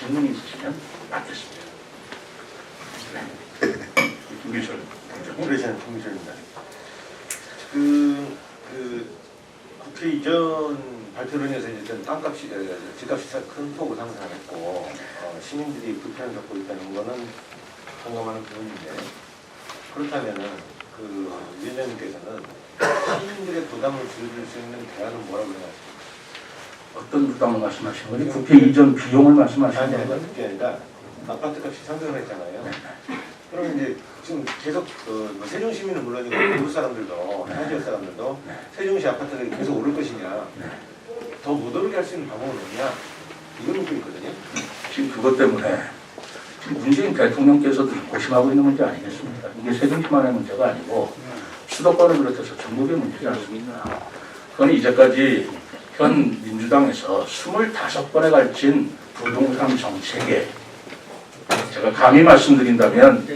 질문이 있으시면 받겠습니다. 네. 김기철 그러시는 김기철입니다. 국회 이전 발표로 인해서 일단 땅값이, 집값이 큰 폭으로 상승했고, 시민들이 불편을 겪고 있다는 거는 공감하는 부분인데, 그렇다면은, 위원장님께서는 시민들의 부담을 줄여줄 수 있는 대안은 뭐라고 생각하십니까? 어떤 부담을 말씀하시는 거지? 국회 이전 비용을 말씀하시는 아니, 건가요? 그게 아니라, 아파트 값이 상승을 했잖아요. 그럼 이제 지금 계속 세종 시민은 물론이고 모두 사람들도 타지역 사람들도 세종시 아파트가 계속 오를 것이냐, 더 못 오르게 할 수 있는 방법은 없냐, 이런 문제 있거든요. 지금 그것 때문에 지금 문재인 대통령께서도 고심하고 있는 문제 아니겠습니까? 이게 세종시만의 문제가 아니고 수도권을 비롯해서 전국의 문제지 않습니까? 그건 이제까지 현 민주당에서 25번에 걸친 부동산 정책에 제가 감히 말씀드린다면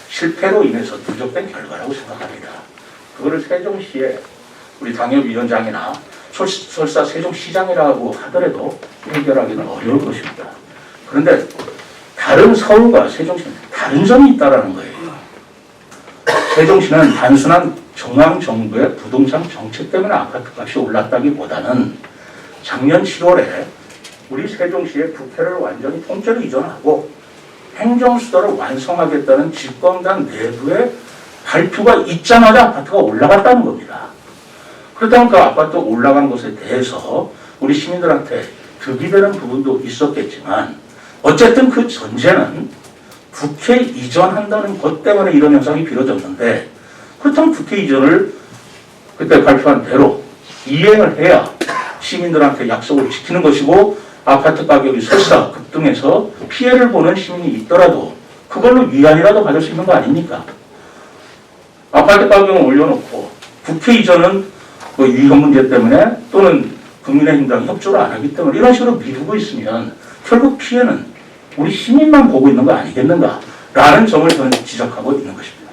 실패로 인해서 누적된 결과라고 생각합니다. 그거를 세종시의 우리 당협위원장이나 설사 세종시장이라고 하더라도 해결하기는 어려울 것입니다. 그런데 다른 서울과 세종시는 다른 점이 있다는 거예요. 세종시는 단순한 중앙정부의 부동산 정책 때문에 아파트 값이 올랐다기보다는 작년 7월에 우리 세종시의 부패를 완전히 통째로 이전하고 행정수도를 완성하겠다는 집권당 내부의 발표가 있자마자 아파트가 올라갔다는 겁니다. 그렇다면 그 아파트 올라간 것에 대해서 우리 시민들한테 득이 되는 부분도 있었겠지만 어쨌든 그 전제는 국회 이전한다는 것 때문에 이런 현상이 벌어졌는데 그렇다면 국회 이전을 그때 발표한 대로 이행을 해야 시민들한테 약속을 지키는 것이고 아파트 가격이 설사 급등해서 피해를 보는 시민이 있더라도 그걸로 위안이라도 받을 수 있는 거 아닙니까? 아파트 가격을 올려놓고 국회 이전은 위험 문제 때문에 또는 국민의힘당이 협조를 안 하기 때문에 이런 식으로 미루고 있으면 결국 피해는 우리 시민만 보고 있는 거 아니겠는가 라는 점을 저는 지적하고 있는 것입니다.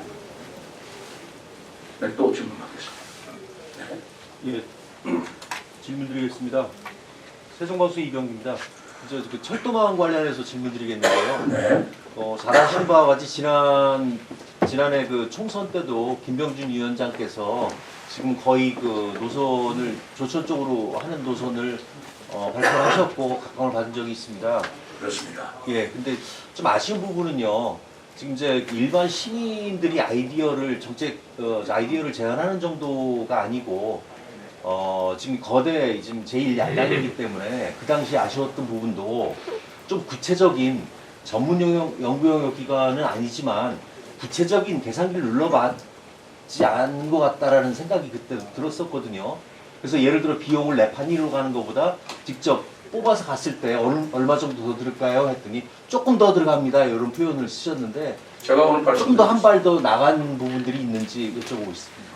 네, 또 질문 받겠습니다. 예, 질문 드리겠습니다. 세종광수 이병기입니다. 그 철도망 관련해서 질문 드리겠는데요. 네. 잘 아시는 바와 같이 지난해 그 총선 때도 김병준 위원장께서 지금 거의 그 노선을 조천적으로 하는 노선을 발표하셨고 각광을 받은 적이 있습니다. 그렇습니다. 예, 근데 좀 아쉬운 부분은요. 지금 이제 일반 시민들이 아이디어를 아이디어를 제안하는 정도가 아니고 지금 거대 지금 제1야당이기 때문에 그 당시 아쉬웠던 부분도 좀 구체적인 전문 연구 영역 기관은 아니지만 구체적인 계산기를 눌러봤지 않은 것 같다라는 생각이 그때 들었었거든요. 그래서 예를 들어 비용을 내판이로 가는 것보다 직접 뽑아서 갔을 때 얼마 정도 더 들을까요? 했더니 조금 더 들어갑니다. 이런 표현을 쓰셨는데 제가 오늘 조금 더 한 발 더 나간 부분들이 있는지 여쭤보고 있습니다.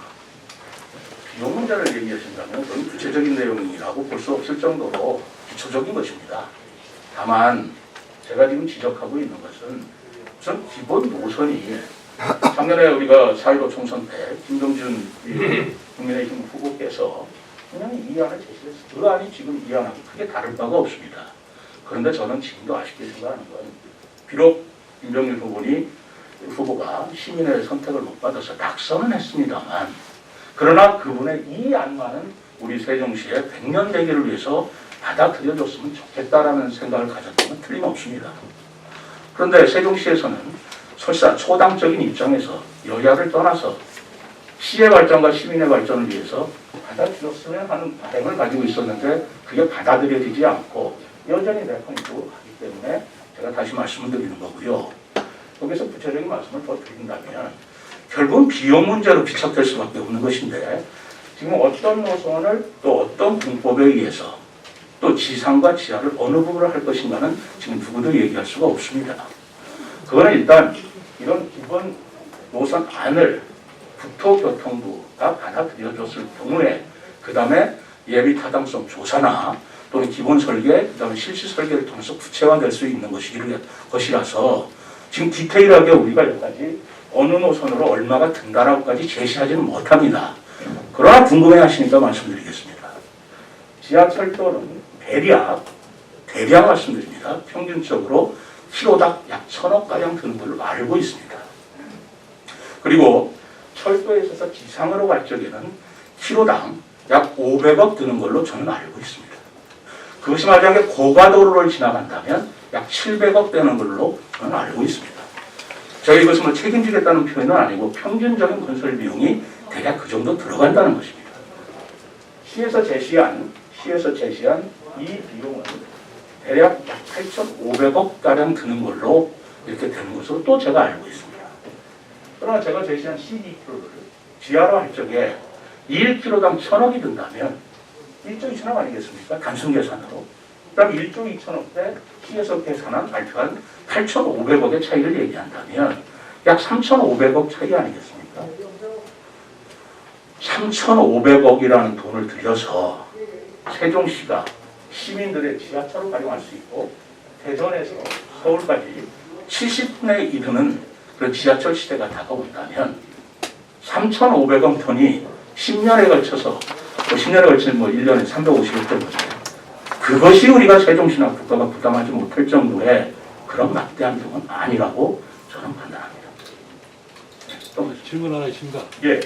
비용 문제를 얘기하신다면 그건 구체적인 내용이라고 볼 수 없을 정도로 기초적인 것입니다. 다만 제가 지금 지적하고 있는 것은 우선 기본 노선이 작년에 우리가 4.15 총선 때 김병준 국민의힘 후보께서 그냥 이 안을 제시했어요. 그 안이 지금 이 안하고 크게 다를 바가 없습니다. 그런데 저는 지금도 아쉽게 생각하는 건 비록 김병준 후보가 시민의 선택을 못 받아서 낙선은 했습니다만 그러나 그분의 이 안만은 우리 세종시의 100년 대계를 위해서 받아들여줬으면 좋겠다라는 생각을 가졌다면 틀림없습니다. 그런데 세종시에서는 설사 초당적인 입장에서 여야를 떠나서 시의 발전과 시민의 발전을 위해서 받아들였으면 하는 바람을 가지고 있었는데 그게 받아들여지지 않고 여전히 내판이고 하기 때문에 제가 다시 말씀을 드리는 거고요. 여기서 구체적인 말씀을 더 드린다면 결국은 비용 문제로 비춰될 수밖에 없는 것인데 지금 어떤 노선을 또 어떤 공법에 의해서 또 지상과 지하를 어느 부분을 할 것인가는 지금 누구도 얘기할 수가 없습니다. 그거는 일단 이런 기본 노선 안을 국토교통부가 받아들여줬을 경우에 그 다음에 예비 타당성 조사나 또는 기본 설계, 그 다음에 실시 설계를 통해서 구체화될 수 있는 것이라서 지금 디테일하게 우리가 여기까지 어느 노선으로 얼마가 든다라고까지 제시하지는 못합니다. 그러나 궁금해 하시니까 말씀드리겠습니다. 지하철도는 대략 대략 말씀드립니다. 평균적으로 키로당 약 1,000억가량 드는 걸로 알고 있습니다. 그리고 철도에 있어서 지상으로 갈 적에는 키로당 약 500억 드는 걸로 저는 알고 있습니다. 그것이 만약에 고가도로를 지나간다면 약 700억 되는 걸로 저는 알고 있습니다. 제가 이것을 뭐 책임지겠다는 표현은 아니고 평균적인 건설 비용이 대략 그 정도 들어간다는 것입니다. 시에서 제시한 이 비용은 대략 약 8,500억가량 드는 걸로 이렇게 되는 것으로 또 제가 알고 있습니다. 그러나 제가 제시한 CD표를 지하로 할 적에 1kg당 1,000억이 든다면 1조 2천억 아니겠습니까? 단순 계산으로. 그럼 1조 2천억 대 시에서 계산한 발표한 8,500억의 차이를 얘기한다면 약 3,500억 차이 아니겠습니까? 3,500억이라는 돈을 들여서 세종시가 시민들의 지하철을 활용할 수 있고 대전에서 서울까지 70분에 이르는 그런 지하철 시대가 다가온다면 3,500억 돈이 10년에 걸쳐서 10년에 걸치는 1년에 350억 정도 돼요. 그것이 우리가 세종시나 국가가 부담하지 못할 정도의 그런 막대한 비용은 아니라고 저는 판단합니다. 또 질문 하나 있습니다. 예.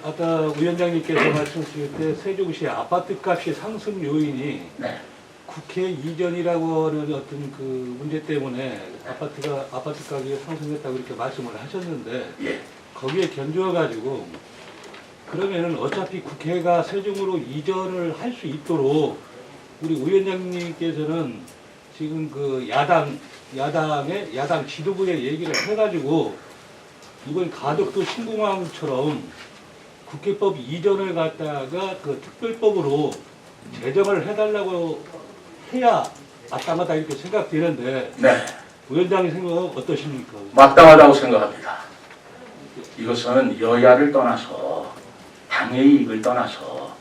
아까 위원장님께서 말씀하실 때 세종시 아파트 값이 상승 요인이 네. 국회 이전이라고 하는 어떤 그 문제 때문에 아파트 가격이 상승했다고 이렇게 말씀을 하셨는데 예. 거기에 견주어가지고 그러면은 어차피 국회가 세종으로 이전을 할 수 있도록 우리 위원장님께서는 지금 그 야당 지도부에 얘기를 해가지고 이번 가덕도 신공항처럼 국회법 이전을 갖다가 그 특별법으로 제정을 해달라고 해야 마땅하다 이렇게 생각되는데 네. 위원장님 생각은 어떠십니까? 마땅하다고 생각합니다. 이것은 여야를 떠나서 당의 이익을 떠나서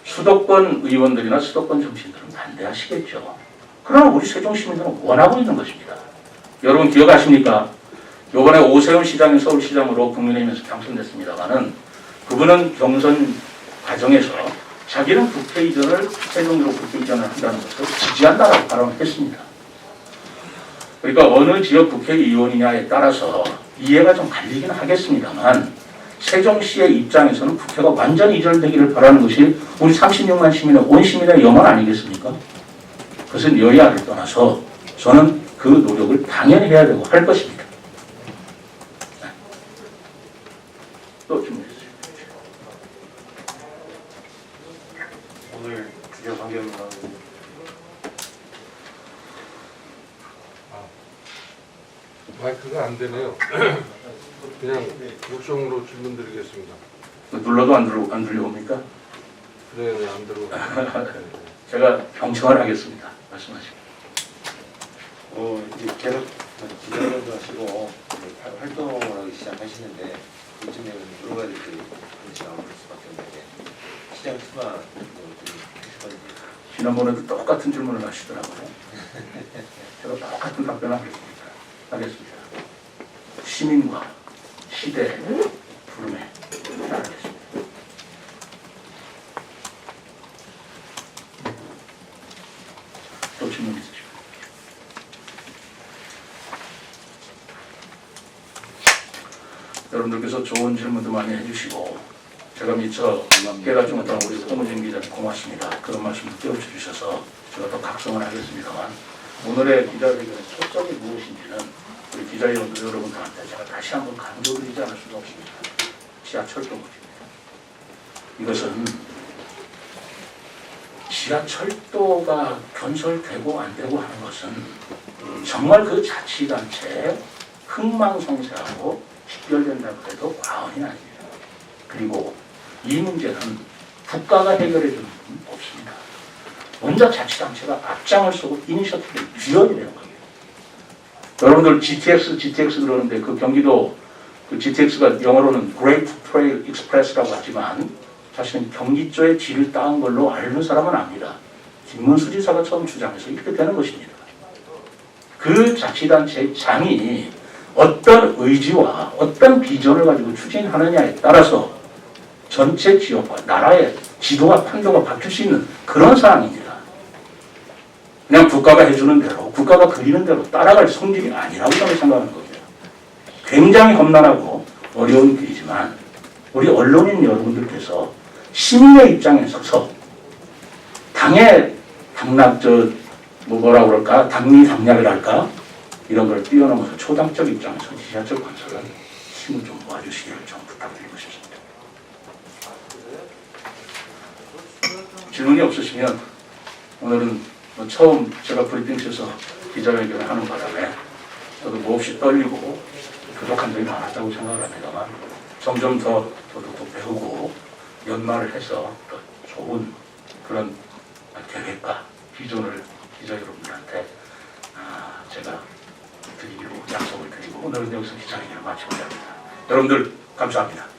수도권 의원들이나 수도권 정치인들은 반대하시겠죠. 그러나 우리 세종 시민들은 원하고 있는 것입니다. 여러분 기억하십니까? 이번에 오세훈 시장이 서울시장으로 국민의힘에서 당선됐습니다만은 그분은 경선 과정에서 자기는 국회 이전을 세종으로 국회 이전을 한다는 것을 지지한다라고 발언을 했습니다. 그러니까 어느 지역 국회의원이냐에 따라서 이해가 좀 갈리긴 하겠습니다만 세종시의 입장에서는 국회가 완전히 이전되기를 바라는 것이 우리 36만 시민의 온 시민의 염원 아니겠습니까? 그것은 여야를 떠나서 저는 그 노력을 당연히 해야 되고 할 것입니다. 네. 또 질문해 주세요. 오늘 주요 관계문화 마이크가 안 되네요. 그냥 목성으로 질문 드리겠습니다. 눌러도 안 들려옵니까? 네, 안 들어. 제가 경청을 하겠습니다. 말씀하시고. 이제 계속 기자회견도 하시고 활동을 하기 시작하시는데 요즘에는 여러 가지 문제가 나올 수밖에 없는데 시장 수만 지난번에도 똑같은 질문을 하시더라고요. 제가 똑같은 답변을 하겠습니다. 시민과 시대 부름에 따르겠습니다. 또 질문 있으십니까? 여러분들께서 좋은 질문도 많이 해주시고 제가 미처 깨닫지 못한 우리 홍우진 기자님 고맙습니다. 그런 말씀을 띄워쳐 주셔서 제가 더 각성을 하겠습니다만 오늘의 기자회견의 초점이 무엇인지는 우리 기자회원들 여러분들한테 제가 다시 한번 강조드리지 않을 수가 없습니다. 지하철도 문제입니다. 이것은 지하철도가 건설되고 안 되고 하는 것은 정말 그 자치단체의 흥망성쇠하고 직결된다고 해도 과언이 아닙니다. 그리고 이 문제는 국가가 해결해 주는 건 없습니다. 먼저 자치단체가 앞장을 서고 이니셔티브를 쥐어야 되는 거예요. 여러분들 GTX 그러는데 그 경기도 그 GTX가 영어로는 Great Trail Express라고 하지만 사실은 경기도의 질을 따은 걸로 아는 사람은 압니다. 김문수 지사가 처음 주장해서 이렇게 되는 것입니다. 그 자치단체의 장이 어떤 의지와 어떤 비전을 가지고 추진하느냐에 따라서 전체 지역과 나라의 지도와 판도가 바뀔 수 있는 그런 상황입니다. 그냥 국가가 해주는 대로, 국가가 그리는 대로 따라갈 성질이 아니라고 저는 생각하는 겁니다. 굉장히 험난하고 어려운 길이지만 우리 언론인 여러분들께서 시민의 입장에 서서 당의 뭐라 그럴까, 당리당략을 할까, 이런 걸 뛰어넘어서 초당적 입장에서 지하철 건설은 힘을 좀 모아주시기를 좀 부탁드리고 싶습니다. 질문이 없으시면 오늘은 처음 제가 브리핑실에서 기자회견을 하는 바람에 저도 몹시 떨리고 부족한 점이 많았다고 생각을 합니다만 점점 더 배우고 연말을 해서 더 좋은 그런 계획과 비전을 기자 여러분들한테 제가 드리기로 약속을 드리고 오늘은 여기서 기자회견을 마치고자 합니다. 여러분들 감사합니다.